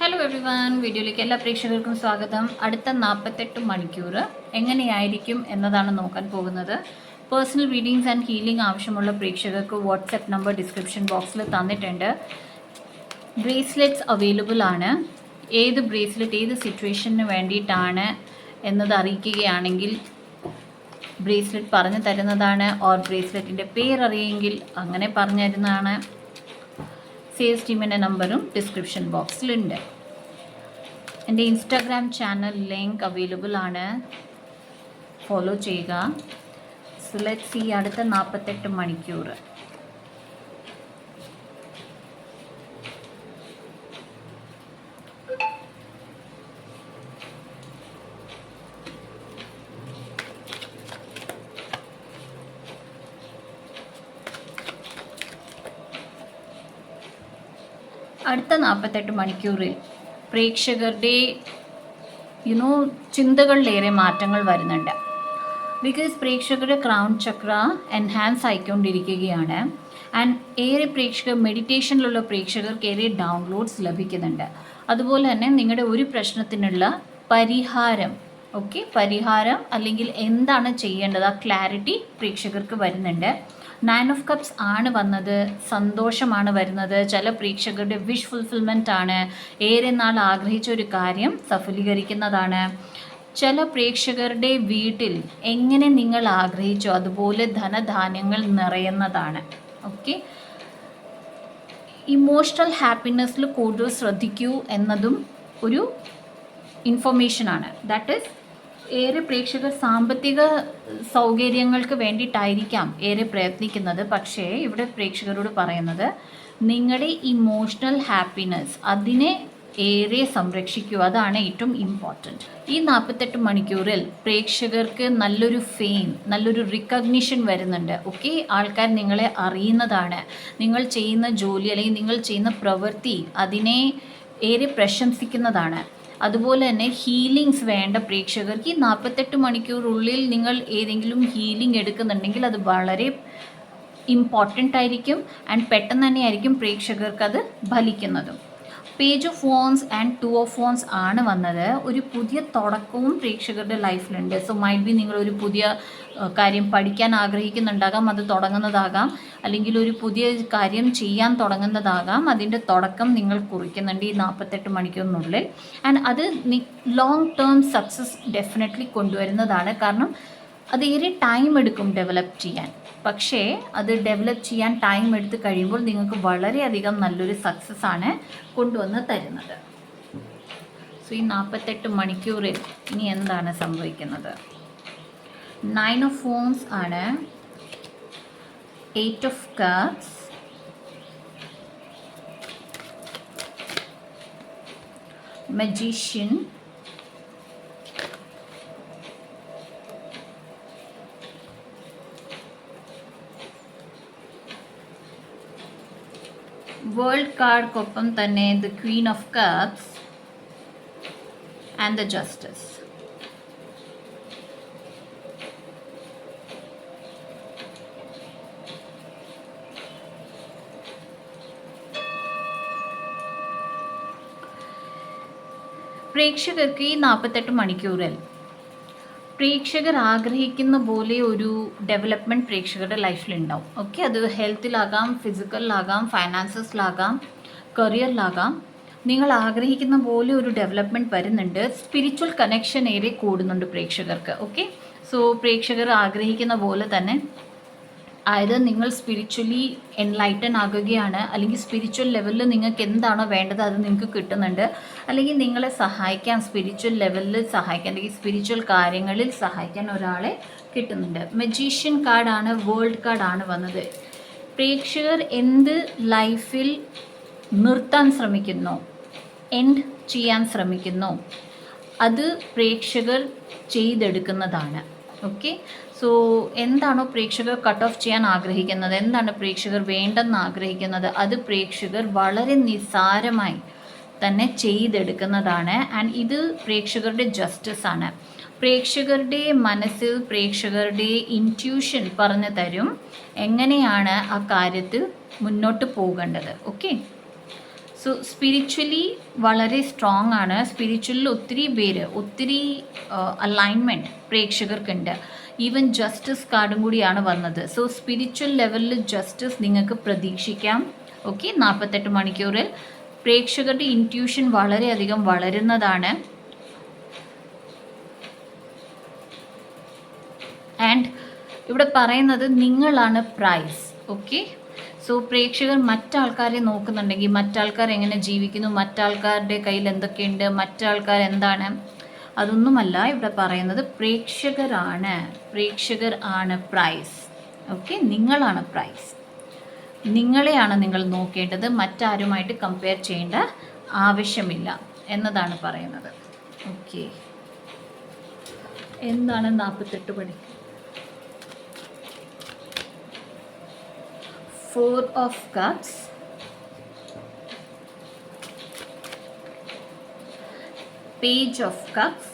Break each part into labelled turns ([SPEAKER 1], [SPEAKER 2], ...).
[SPEAKER 1] Hello every one, വീഡിയോയിലേക്ക് എല്ലാ പ്രേക്ഷകർക്കും സ്വാഗതം. അടുത്ത 48 മണിക്കൂർ എങ്ങനെയായിരിക്കും എന്നതാണ് നോക്കാൻ പോകുന്നത്. പേഴ്സണൽ റീഡിങ്സ് ആൻഡ് ഹീലിംഗ് ആവശ്യമുള്ള പ്രേക്ഷകർക്ക് വാട്സപ്പ് നമ്പർ ഡിസ്ക്രിപ്ഷൻ ബോക്സിൽ തന്നിട്ടുണ്ട്. ബ്രേസ്ലെറ്റ്സ് അവൈലബിൾ ആണ്. ഏത് ബ്രേസ്ലെറ്റ് ഏത് സിറ്റുവേഷന് വേണ്ടിയിട്ടാണ് എന്നത് അറിയിക്കുകയാണെങ്കിൽ ബ്രേസ്ലെറ്റ് പറഞ്ഞു തരുന്നതാണ്. ഓർ ബ്രേസ്ലെറ്റിൻ്റെ പേരറിയെങ്കിൽ അങ്ങനെ പറഞ്ഞു തരുന്നതാണ്. സെയിൽസ് ടീമിൻ്റെ നമ്പറും ഡിസ്ക്രിപ്ഷൻ ബോക്സിലുണ്ട്. എൻ്റെ ഇൻസ്റ്റാഗ്രാം ചാനൽ ലിങ്ക് അവൈലബിൾ ആണ്, ഫോളോ ചെയ്യുക. സോ ലെറ്റ്സ് സീ അടുത്ത 48 മണിക്കൂർ. അടുത്ത 48 മണിക്കൂറിൽ പ്രേക്ഷകരുടെ ചിന്തകളിലേറെ മാറ്റങ്ങൾ വരുന്നുണ്ട്. ബിക്കോസ് പ്രേക്ഷകരുടെ ക്രൗൺ ചക്ര എൻഹാൻസ് ആയിക്കൊണ്ടിരിക്കുകയാണ്. ആൻഡ് ഏറെ പ്രേക്ഷകർ മെഡിറ്റേഷനിലുള്ള പ്രേക്ഷകർക്ക് ഏറെ ഡൗൺലോഡ്സ് ലഭിക്കുന്നുണ്ട്. അതുപോലെ തന്നെ നിങ്ങളുടെ ഒരു പ്രശ്നത്തിനുള്ള പരിഹാരം പരിഹാരം അല്ലെങ്കിൽ എന്താണ് ചെയ്യേണ്ടത് ആ ക്ലാരിറ്റി പ്രേക്ഷകർക്ക് വരുന്നുണ്ട്. 9 ഓഫ് കപ്സ് ആണ് വന്നത്, സന്തോഷമാണ് വരുന്നത്. ചില പ്രേക്ഷകരുടെ വിഷ് ഫുൾഫിൽമെൻ്റ് ആണ്, ഏറെ നാൾ ആഗ്രഹിച്ച ഒരു കാര്യം സഫലീകരിക്കുന്നതാണ്. ചില പ്രേക്ഷകരുടെ വീട്ടിൽ എങ്ങനെ നിങ്ങൾ ആഗ്രഹിച്ചോ അതുപോലെ ധനധാന്യങ്ങൾ നിറയുന്നതാണ്. ഇമോഷണൽ ഹാപ്പിനെസ്സിൽ കൂടുതൽ ശ്രദ്ധിക്കൂ എന്നതും ഒരു ഇൻഫർമേഷനാണ്. ദാറ്റ് ഈസ് ഏറെ പ്രേക്ഷകർ സാമ്പത്തിക സൗകര്യങ്ങൾക്ക് വേണ്ടിയിട്ടായിരിക്കാം ഏറെ പ്രയത്നിക്കുന്നത്. പക്ഷേ ഇവിടെ പ്രേക്ഷകരോട് പറയുന്നത് നിങ്ങളുടെ ഇമോഷണൽ ഹാപ്പിനെസ് അതിനെ ഏറെ സംരക്ഷിക്കുക, അതാണ് ഏറ്റവും ഇമ്പോർട്ടൻറ്റ്. ഈ 48 മണിക്കൂറിൽ പ്രേക്ഷകർക്ക് നല്ലൊരു ഫെയിം, നല്ലൊരു റിക്കഗ്നിഷൻ വരുന്നുണ്ട്. ആൾക്കാർ നിങ്ങളെ അറിയുന്നതാണ്. നിങ്ങൾ ചെയ്യുന്ന ജോലി അല്ലെങ്കിൽ നിങ്ങൾ ചെയ്യുന്ന പ്രവൃത്തി അതിനെ ഏറെ പ്രശംസിക്കുന്നതാണ്. അതുപോലെ തന്നെ ഹീലിങ്സ് വേണ്ട പ്രേക്ഷകർക്ക് ഈ 48 മണിക്കൂറുള്ളിൽ നിങ്ങൾ ഏതെങ്കിലും ഹീലിംഗ് എടുക്കുന്നുണ്ടെങ്കിൽ അത് വളരെ ഇമ്പോർട്ടൻ്റ് ആയിരിക്കും. ആൻഡ് പെട്ടെന്ന് തന്നെയായിരിക്കും പ്രേക്ഷകർക്ക് അത് ഫലിക്കുന്നതും. Page of wands and 2 of wands ആണ് വന്നത്. ഒരു പുതിയ തുടക്കവും പ്രേക്ഷകരുടെ ലൈഫിലുണ്ട്. സോ മൈറ്റ് ബി നിങ്ങളൊരു പുതിയ കാര്യം പഠിക്കാൻ ആഗ്രഹിക്കുന്നുണ്ടാകാം, അത് തുടങ്ങുന്നതാകാം. അല്ലെങ്കിൽ ഒരു പുതിയ കാര്യം ചെയ്യാൻ തുടങ്ങുന്നതാകാം. അതിൻ്റെ തുടക്കം നിങ്ങൾ കുറിക്കുന്നുണ്ട് ഈ 48 മണിക്കൂറിനുള്ളിൽ. ആൻഡ് അത് ലോങ് ടേം സക്സസ് ഡെഫിനറ്റ്ലി കൊണ്ടുവരുന്നതാണ്. കാരണം അത് ഏറെ ടൈം എടുക്കും ഡെവലപ്പ് ചെയ്യാൻ. പക്ഷേ അത് ഡെവലപ്പ് ചെയ്യാൻ ടൈം എടുത്ത് കഴിയുമ്പോൾ നിങ്ങൾക്ക് വളരെയധികം നല്ലൊരു സക്സസ് ആണ് കൊണ്ടുവന്ന് തരുന്നത്. സോ ഈ 48 മണിക്കൂറിൽ ഇനി എന്താണ് സംഭവിക്കുന്നത്? 9 ഓഫ് വോൺസ് ആണ്, 8 ഓഫ് കപ്സ്, മജീഷ്യൻ, വേൾഡ് കാർഡ്ക്കൊപ്പം തന്നെ the Queen of cups and the justice. പ്രേക്ഷകർക്ക് ഈ 48 മണിക്കൂറിൽ പ്രേക്ഷകർ ആഗ്രഹിക്കുന്ന പോലെ ഒരു ഡെവലപ്മെൻറ്റ് പ്രേക്ഷകരുടെ ലൈഫിലുണ്ടാവും. അത് ഹെൽത്തിലാകാം, ഫിസിക്കലിലാകാം, ഫൈനാൻസസിലാകാം, കരിയറിലാകാം. നിങ്ങൾ ആഗ്രഹിക്കുന്ന പോലെ ഒരു ഡെവലപ്മെൻറ്റ് വരുന്നുണ്ട്. സ്പിരിച്വൽ കണക്ഷൻ ഏറെ കൂടുന്നുണ്ട് പ്രേക്ഷകർക്ക്. സോ പ്രേക്ഷകർ ആഗ്രഹിക്കുന്ന പോലെ തന്നെ അതായത് നിങ്ങൾ സ്പിരിച്വലി എൻലൈറ്റൻ ആകുകയാണ്, അല്ലെങ്കിൽ സ്പിരിച്വൽ ലെവലിൽ നിങ്ങൾക്ക് എന്താണോ വേണ്ടത് അത് നിങ്ങൾക്ക് കിട്ടുന്നുണ്ട്. അല്ലെങ്കിൽ നിങ്ങളെ സഹായിക്കാൻ സ്പിരിച്വൽ ലെവലിൽ സഹായിക്കാൻ അല്ലെങ്കിൽ സ്പിരിച്വൽ കാര്യങ്ങളിൽ സഹായിക്കാൻ ഒരാളെ കിട്ടുന്നുണ്ട്. മജീഷ്യൻ കാർഡാണ്, വേൾഡ് കാർഡാണ് വന്നത്. പ്രേക്ഷകർ എന്ത് ലൈഫിൽ നിർത്താൻ ശ്രമിക്കുന്നു, എൻഡ് ചെയ്യാൻ ശ്രമിക്കുന്നു, അത് പ്രേക്ഷകർ ചെയ്തെടുക്കുന്നതാണ്. സോ എന്താണോ പ്രേക്ഷകർ കട്ട് ഓഫ് ചെയ്യാൻ ആഗ്രഹിക്കുന്നത്, എന്താണ് പ്രേക്ഷകർ വേണ്ടെന്ന് ആഗ്രഹിക്കുന്നത്, അത് പ്രേക്ഷകർ വളരെ നിസ്സാരമായി തന്നെ ചെയ്തെടുക്കുന്നതാണ്. ആൻഡ് ഇത് പ്രേക്ഷകരുടെ ജസ്റ്റിസ് ആണ്. പ്രേക്ഷകരുടെ മനസ്സിൽ പ്രേക്ഷകരുടെ ഇൻറ്റ്യൂഷൻ പറഞ്ഞു തരും എങ്ങനെയാണ് ആ കാര്യത്തിൽ മുന്നോട്ട് പോകേണ്ടത്. സോ സ്പിരിച്വലി വളരെ സ്ട്രോങ് ആണ്. സ്പിരിച്വലിൽ ഒത്തിരി അലൈൻമെൻറ്റ് പ്രേക്ഷകർക്കുണ്ട്. ഈവൻ ജസ്റ്റിസ് കാർഡും കൂടിയാണ് വന്നത്. സോ സ്പിരിച്വൽ ലെവലിൽ ജസ്റ്റിസ് നിങ്ങൾക്ക് പ്രതീക്ഷിക്കാം. ഓക്കെ, 48 മണിക്കൂറിൽ പ്രേക്ഷകരുടെ ഇൻറ്റ്യൂഷൻ വളരെയധികം വളരുന്നതാണ്. ആൻഡ് ഇവിടെ പറയുന്നത് നിങ്ങളാണ് പ്രൈസ്. ഓക്കെ, സോ പ്രേക്ഷകർ മറ്റാൾക്കാരെ നോക്കുന്നുണ്ടെങ്കിൽ മറ്റാൾക്കാർ എങ്ങനെ ജീവിക്കുന്നു, മറ്റാൾക്കാരുടെ കയ്യിൽ എന്തൊക്കെയുണ്ട്, മറ്റാൾക്കാർ എന്താണ്, അതൊന്നുമല്ല ഇവിടെ പറയുന്നത്. പ്രേക്ഷകർ ആണ് പ്രൈസ്. ഓക്കെ, നിങ്ങളാണ് പ്രൈസ്. നിങ്ങളെയാണ് നിങ്ങൾ നോക്കേണ്ടത്, മറ്റാരുമായിട്ട് കമ്പയർ ചെയ്യേണ്ട ആവശ്യമില്ല എന്നതാണ് പറയുന്നത്. ഓക്കെ, എന്താണ് 48 പടി? 4 of Cups, Page of Cups,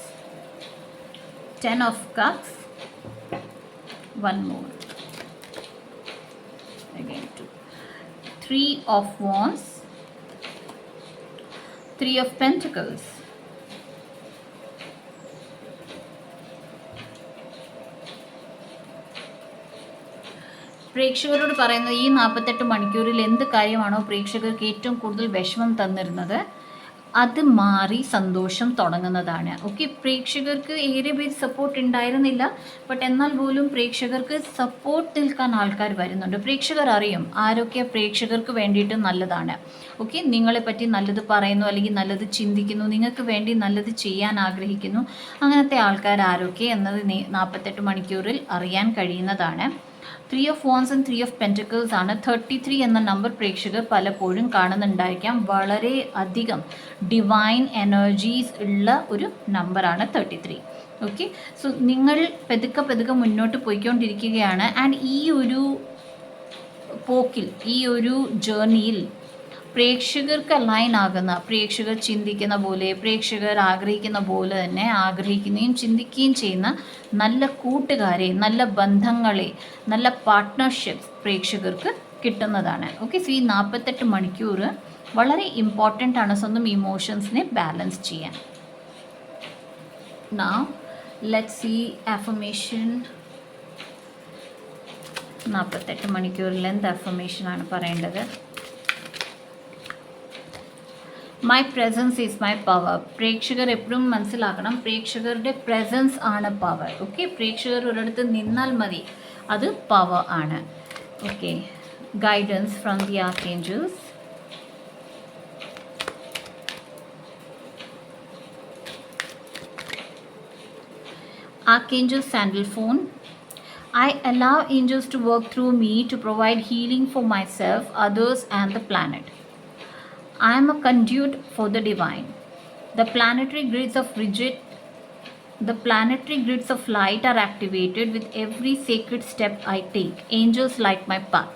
[SPEAKER 1] 10 of Cups, one more, again 2, 3 of Wands, 3 of Pentacles, പ്രേക്ഷകരോട് പറയുന്നത് ഈ 48 മണിക്കൂറിൽ എന്ത് കാര്യമാണോ പ്രേക്ഷകർക്ക് ഏറ്റവും കൂടുതൽ വിഷമം തന്നിരുന്നത് അത് മാറി സന്തോഷം തുടങ്ങുന്നതാണ്. ഓക്കെ, പ്രേക്ഷകർക്ക് ഏറെ പേര് സപ്പോർട്ട് ഉണ്ടായിരുന്നില്ല, ബട്ട് എന്നാൽ പോലും പ്രേക്ഷകർക്ക് സപ്പോർട്ട് നിൽക്കാൻ ആൾക്കാർ വരുന്നുണ്ട്. പ്രേക്ഷകർ അറിയും ആരൊക്കെ പ്രേക്ഷകർക്ക് വേണ്ടിയിട്ട് നല്ലതാണ്. ഓക്കെ, നിങ്ങളെപ്പറ്റി നല്ലത് പറയുന്നു, അല്ലെങ്കിൽ നല്ലത് ചിന്തിക്കുന്നു, നിങ്ങൾക്ക് വേണ്ടി നല്ലത് ചെയ്യാൻ ആഗ്രഹിക്കുന്നു, അങ്ങനത്തെ ആൾക്കാർ ആരൊക്കെ എന്നത് 48 മണിക്കൂറിൽ അറിയാൻ കഴിയുന്നതാണ്. 3 of Wands and 3 of Pentacles ആണ്. 33 എന്ന നമ്പർ പ്രേക്ഷകർ പലപ്പോഴും കാണുന്നുണ്ടായിരിക്കാം. വളരെ അധികം ഡിവൈൻ എനർജീസ് ഉള്ള ഒരു നമ്പറാണ് 33. ഓക്കെ, സോ നിങ്ങൾ പതുക്കെ മുന്നോട്ട് പോയിക്കൊണ്ടിരിക്കുകയാണ്. ആൻഡ് ഈ ഒരു പോക്കിൽ, ഈ ഒരു ജേർണിയിൽ പ്രേക്ഷകർക്ക് അലൈൻ ആകുന്ന, പ്രേക്ഷകർ ചിന്തിക്കുന്ന പോലെ, പ്രേക്ഷകർ ആഗ്രഹിക്കുന്ന പോലെ തന്നെ ആഗ്രഹിക്കുകയും ചിന്തിക്കുകയും ചെയ്യുന്ന നല്ല കൂട്ടുകാരെ, നല്ല ബന്ധങ്ങളെ, നല്ല പാർട്ട്ണർഷിപ്സ് പ്രേക്ഷകർക്ക് കിട്ടുന്നതാണ്. ഓക്കെ, സോ ഈ 48 മണിക്കൂർ വളരെ ഇമ്പോർട്ടൻ്റ് ആണ് സ്വന്തം ഇമോഷൻസിനെ ബാലൻസ് ചെയ്യാൻ. Now let's see affirmation. 48 മണിക്കൂറിൽ എന്ത് അഫർമേഷനാണ് പറയേണ്ടത്? My presence is my power. പ്രേക്ഷകർ എപ്പോഴും മനസ്സിലാക്കണം, പ്രേക്ഷകരുടെ പ്രസൻസ് ആണ് പവർ. ഓക്കെ, പ്രേക്ഷകർ ഒരിടത്ത് നിന്നാൽ മതി, അത് പവർ ആണ്. Okay, guidance from the archangels. Archangel Sandalphon. I allow angels to work through me to provide healing for myself, others and the planet. I am a conduit for the divine. The planetary grids of light are activated with every sacred step I take. Angels light my path.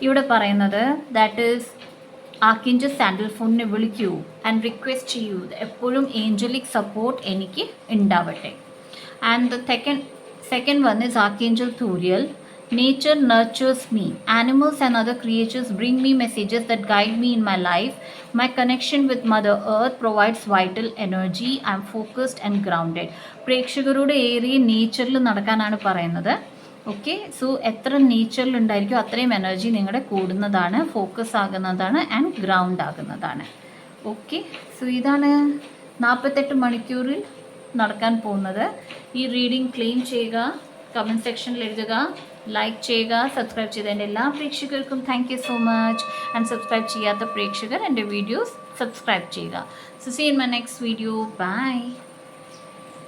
[SPEAKER 1] ഇവിടെ പറയുന്നത് that is archangel സാൻഡൽഫോണിനെ വിളിക്കൂ and request ചെയ്യൂ, എപ്പോഴും angelic support എനിക്ക് ഉണ്ടാവട്ടെ. And the second one is Archangel Thuriel. Nature nurtures me. Animals and other creatures bring me messages that guide me in my life. My connection with Mother Earth provides vital energy. I am focused and grounded. പ്രേക്ഷകരുടെ area നേച്ചറിൽ നടക്കാനാണ് പറയുന്നത്. Okay, so എത്ര നേച്ചറിൽ ഉണ്ടായിരിക്കും അത്രയും energy നിങ്ങളുടെ കൂടുന്നതാണ്, ഫോക്കസ് ആകുന്നതാണ് ആൻഡ് ഗ്രൗണ്ട് ആകുന്നതാണ്. ഓക്കെ, സോ ഇതാണ് 48 മണിക്കൂറിൽ നടക്കാൻ പോകുന്നത്. ഈ റീഡിംഗ് ക്ലെയിം ചെയ്യുക, കമൻറ്റ് സെക്ഷനിൽ എഴുതുക, ലൈക്ക് ചെയ്യുക. സബ്സ്ക്രൈബ് ചെയ്ത എൻ്റെ എല്ലാ പ്രേക്ഷകർക്കും thank you so much. And subscribe ചെയ്യാത്ത പ്രേക്ഷകർ എൻ്റെ വീഡിയോസ് സബ്സ്ക്രൈബ് ചെയ്യുക. So see in my next video. By.